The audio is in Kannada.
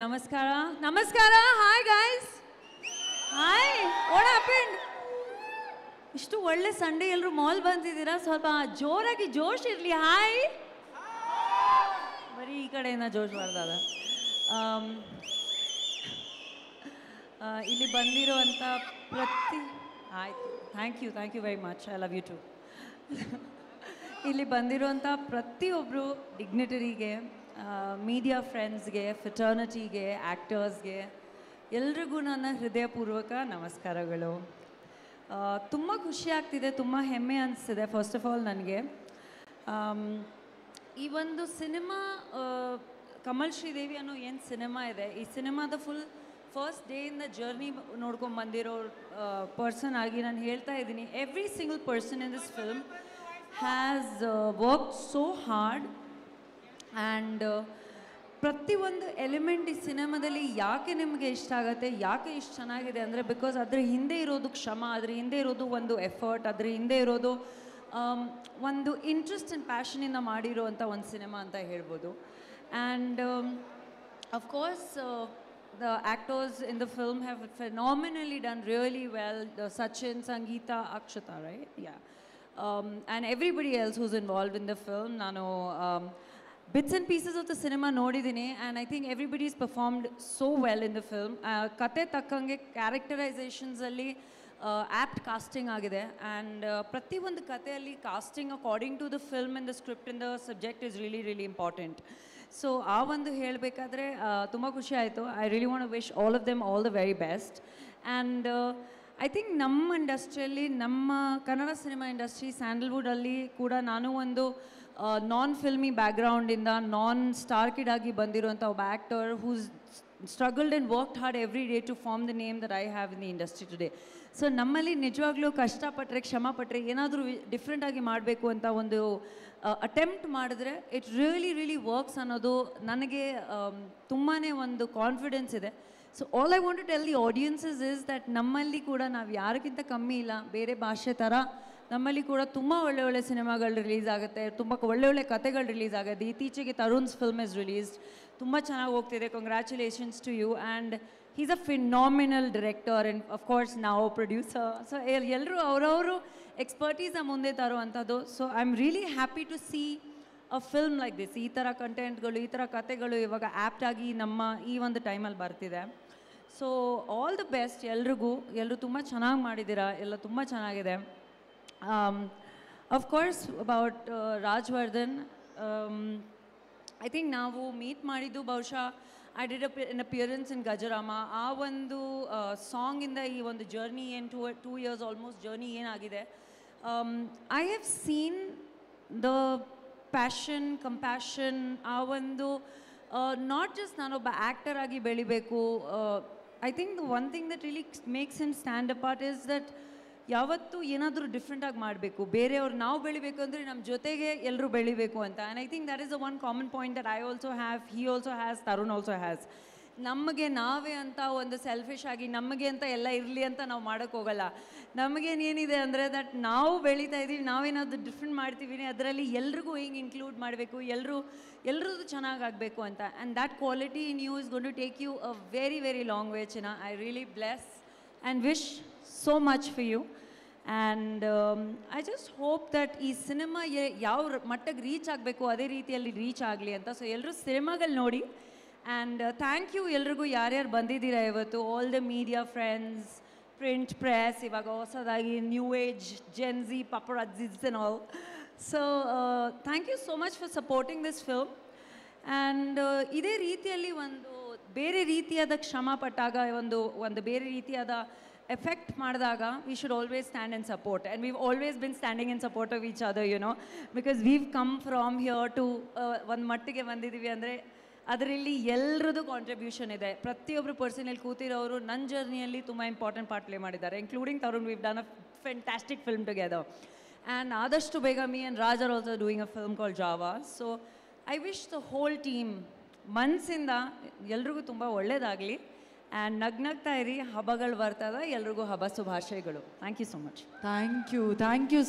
Namaskara. Namaskara. Hi guys. Hi. What happened? ಇಷ್ಟು ಒಳ್ಳೆ ಸಂಡೇ ಎಲ್ಲರೂ ಮಾಲ್ ಬಂದಿದ್ದೀರಾ ಸ್ವಲ್ಪ ಜೋರಾಗಿ ಜೋಶ್ ಇರಲಿ ಹಾಯ್ ಬರೀ ಈ ಕಡೆಯಿಂದ ಜೋಶ್ ಮಾಡ್ದದ ಇಲ್ಲಿ ಬಂದಿರೋಂಥ ಪ್ರತಿ ಆಯಿತು thank you very much I love you too ಇಲ್ಲಿ ಬಂದಿರೋಂಥ ಪ್ರತಿಯೊಬ್ಬರು ಡಿಗ್ನಿಟರಿಗೆ ಮೀಡಿಯಾ ಫ್ರೆಂಡ್ಸ್ಗೆ ಫಿಟರ್ನಿಟಿಗೆ ಆ್ಯಕ್ಟರ್ಸ್ಗೆ ಎಲ್ರಿಗೂ ನನ್ನ ಹೃದಯಪೂರ್ವಕ ನಮಸ್ಕಾರಗಳು ತುಂಬ ಖುಷಿ ಆಗ್ತಿದೆ ತುಂಬ ಹೆಮ್ಮೆ ಅನಿಸ್ತಿದೆ ಫಸ್ಟ್ ಆಫ್ ಆಲ್ ನನಗೆ ಈ ಒಂದು ಸಿನಿಮಾ ಕಮಲ್ ಶ್ರೀದೇವಿ ಅನ್ನೋ ಏನು ಸಿನಿಮಾ ಇದೆ ಈ ಸಿನಿಮಾದ ಫಸ್ಟ್ ಡೇ ಇಂದ ಜರ್ನಿ ನೋಡ್ಕೊಂಡು ಬಂದಿರೋ ಪರ್ಸನ್ ಆಗಿ ನಾನು ಹೇಳ್ತಾ ಇದ್ದೀನಿ every single person in this film has work so hard and ಪ್ರತಿಯೊಂದು ಎಲಿಮೆಂಟ್ ಈ ಸಿನಿಮಾದಲ್ಲಿ ಯಾಕೆ ನಿಮಗೆ ಇಷ್ಟ ಆಗುತ್ತೆ ಯಾಕೆ ಇಷ್ಟು ಚೆನ್ನಾಗಿದೆ ಅಂದರೆ ಬಿಕಾಸ್ ಅದ್ರ ಹಿಂದೆ ಇರೋದು ಶ್ರಮ ಅದ್ರ ಹಿಂದೆ ಇರೋದು ಒಂದು ಎಫರ್ಟ್ ಅದ್ರ ಹಿಂದೆ ಇರೋದು ಒಂದು ಇಂಟ್ರೆಸ್ಟ್ ಆ್ಯಂಡ್ ಪ್ಯಾಷನಿಂದ ಮಾಡಿರೋವಂಥ ಒಂದು ಸಿನಿಮಾ ಅಂತ ಹೇಳ್ಬೋದು and of course the actors in the film have phenomenally done really well. Sachin, Sangeeta, Akshata, right? Yeah. And everybody else who's involved in the film. Nano bits and pieces of the cinema nodidine, and I think everybody's performed so well in the film. Kate takkange characterizations alli apt casting agide, and prati ಒಂದು ಕಥೆಯಲ್ಲಿ casting according to the film and the script and the subject is really important. So ಆ ಒಂದು ಹೇಳಬೇಕಾದ್ರೆ ತುಂಬ ಖುಷಿ ಆಯಿತು I really want wish all of them all the very best and I think ನಮ್ಮ ಇಂಡಸ್ಟ್ರಿಯಲ್ಲಿ ನಮ್ಮ ಕನ್ನಡ ಸಿನಿಮಾ ಇಂಡಸ್ಟ್ರಿ ಸ್ಯಾಂಡಲ್ವುಡಲ್ಲಿ ಕೂಡ ನಾನು ಒಂದು ನಾನ್ ಫಿಲ್ಮಿ ಬ್ಯಾಕ್ಗ್ರೌಂಡಿಂದ ನಾನ್ ಸ್ಟಾರ್ ಕಿಡ್ ಆಗಿ ಬಂದಿರುವಂಥ ಒಬ್ಬ actor whose struggled and worked hard every day to form the name that I have in the industry today so ನಮ್ಮಲ್ಲಿ ನಿಜವಾಗ್ಲೂ ಕಷ್ಟಪಟ್ಟರೆ ಶ್ರಮಪಟ್ಟರೆ ಏನಾದರೂ ಡಿಫ್ರೆಂಟಾಗಿ ಮಾಡಬೇಕು ಅಂತ ಒಂದು ಅಟೆಂಪ್ಟ್ ಮಾಡಿದ್ರೆ ಇಟ್ ರಿಯಲಿ ವರ್ಕ್ಸ್ ಅನ್ನೋದು ನನಗೆ ತುಂಬಾ ಒಂದು ಕಾನ್ಫಿಡೆನ್ಸ್ ಇದೆ so all I want to tell the audiences is that ನಮ್ಮಲ್ಲಿ ಕೂಡ ನಾವು ಯಾರಿಗಿಂತ ಕಮ್ಮಿ ಇಲ್ಲ ಬೇರೆ ಭಾಷೆ ಥರ ನಮ್ಮಲ್ಲಿ ಕೂಡ ತುಂಬ ಒಳ್ಳೆ ಸಿನಿಮಾಗಳು ರಿಲೀಸ್ ಆಗುತ್ತೆ ತುಂಬ ಒಳ್ಳೆ ಕತೆಗಳು ರಿಲೀಸ್ ಆಗುತ್ತೆ ಇತ್ತೀಚೆಗೆ ತರುಣ್ಸ್ ಫಿಲ್ಮ್ ಇಸ್ ರಿಲೀಸ್ಡ್ ತುಂಬ ಚೆನ್ನಾಗಿ ಹೋಗ್ತಿದೆ congratulations to you and he's a phenomenal director and of course ನಾವು ಪ್ರೊಡ್ಯೂಸರ್ ಸೊ ಎಲ್ಲರೂ ಅವರವರು ಎಕ್ಸ್ಪರ್ಟೀಸ್ನ ಮುಂದೆ ತರುವಂಥದ್ದು so I am really happy to see a film like this ಈ ಥರ ಕಂಟೆಂಟ್ಗಳು ಈ ಥರ ಕತೆಗಳು ಇವಾಗ ಆ್ಯಪ್ಟಾಗಿ ನಮ್ಮ ಈ ಒಂದು ಟೈಮಲ್ಲಿ ಬರ್ತಿದೆ ಸೊ ಆಲ್ ದ ಬೆಸ್ಟ್ ಎಲ್ರಿಗೂ ಎಲ್ಲರೂ ತುಂಬ ಚೆನ್ನಾಗಿ ಮಾಡಿದ್ದೀರಾ ಎಲ್ಲ ತುಂಬ ಚೆನ್ನಾಗಿದೆ of course about Rajavardhan I think ನಾವು ಮೀಟ್ ಮಾಡಿದ್ದು ಬಹುಶಃ I did an appearance in Gajarama ಆ ಒಂದು ಸಾಂಗಿಂದ ಈ ಒಂದು ಜರ್ನಿ ಏನು ಟೂ ಇಯರ್ಸ್ ಆಲ್ಮೋಸ್ಟ್ ಜರ್ನಿ ಏನಾಗಿದೆ I have seen the passion compassion ಆ ಒಂದು ನಾಟ್ ಜಸ್ಟ್ ನಾನೊಬ್ಬ ಆ್ಯಕ್ಟರ್ ಆಗಿ ಬೆಳಿಬೇಕು I think the one thing that really makes him stand apart is that ಯಾವತ್ತೂ ಏನಾದರೂ ಡಿಫ್ರೆಂಟಾಗಿ ಮಾಡಬೇಕು ಬೇರೆಯವ್ರು ನಾವು ಬೆಳಿಬೇಕು ಅಂದರೆ ನಮ್ಮ ಜೊತೆಗೆ ಎಲ್ಲರೂ ಬೆಳಿಬೇಕು ಅಂತ and I think that is a one common point that I also have he also has Tarun also has ನಮಗೆ ನಾವೇ ಅಂತ ಒಂದು ಸೆಲ್ಫಿಶ್ ಆಗಿ ನಮಗೆ ಅಂತ ಎಲ್ಲ ಇರಲಿ ಅಂತ ನಾವು ಮಾಡೋಕ್ಕೋಗಲ್ಲ ನಮಗೇನೇನಿದೆ ಅಂದರೆ ದಟ್ ನಾವು ಬೆಳೀತಾ ಇದ್ದೀವಿ ನಾವೇನಾದರೂ ಡಿಫ್ರೆಂಟ್ ಮಾಡ್ತೀವಿ ಅದರಲ್ಲಿ ಎಲ್ರಿಗೂ ಹಿಂಗೆ ಇನ್ಕ್ಲೂಡ್ ಮಾಡಬೇಕು ಎಲ್ಲರದ್ದು ಚೆನ್ನಾಗಾಗಬೇಕು ಅಂತ and that quality in you is gone to take you a very long way ಚಿನ್ನ I really bless and wish so much for you and I just hope that ಈ ಸಿನಿಮಾ ಯಾವ ಮಟ್ಟಕ್ಕೆ ರೀಚ್ ಆಗಬೇಕು ಅದೇ ರೀತಿಯಲ್ಲಿ ರೀಚ್ ಆಗಲಿ ಅಂತ ಸೊ ಎಲ್ಲರೂ ಸಿನಿಮಾಗಳು ನೋಡಿ ಆ್ಯಂಡ್ ಥ್ಯಾಂಕ್ ಯು ಎಲ್ರಿಗೂ ಯಾರ್ಯಾರು ಬಂದಿದ್ದೀರಾ ಇವತ್ತು all the media friends print press ಇವಾಗ ಹೊಸದಾಗಿ new age Gen Z paparazzis and all so thank you so much for supporting this film and ಇದೇ ರೀತಿಯಲ್ಲಿ ಒಂದು ಬೇರೆ ರೀತಿಯಾದ ಶ್ರಮ ಪಟ್ಟಾಗ ಒಂದು ಬೇರೆ ರೀತಿಯಾದ ಎಫೆಕ್ಟ್ ಮಾಡಿದಾಗ we should always stand in support and we've always been standing in support of each other you know because we've come from here to ಒಂದು ಮಟ್ಟಿಗೆ ಬಂದಿದ್ದೀವಿ ಅಂದರೆ ಅದರಲ್ಲಿ ಎಲ್ಲರದ್ದು ಕಾಂಟ್ರಿಬ್ಯೂಷನ್ ಇದೆ ಪ್ರತಿಯೊಬ್ಬರು ಪರ್ಸನಲ್ಲಿ ಕೂತಿರೋರು ನನ್ನ ಜರ್ನಿಯಲ್ಲಿ ತುಂಬ ಇಂಪಾರ್ಟೆಂಟ್ ಪಾರ್ಟ್ ಪ್ಲೇ ಮಾಡಿದ್ದಾರೆ including Tarun view done a fantastic film together and ಆದಷ್ಟು ಬೇಗ me and Raj are also doing a film call Java so I wish the whole team ಮನಸ್ಸಿಂದ ಎಲ್ರಿಗೂ ತುಂಬ ಒಳ್ಳೆಯದಾಗಲಿ ಆ್ಯಂಡ್ ನಗ್ನಗ್ತಾ ಇರಿ ಹಬ್ಬಗಳು ಬರ್ತದೆ ಎಲ್ರಿಗೂ ಹಬ್ಬ ಶುಭಾಶಯಗಳು thank you so much thank you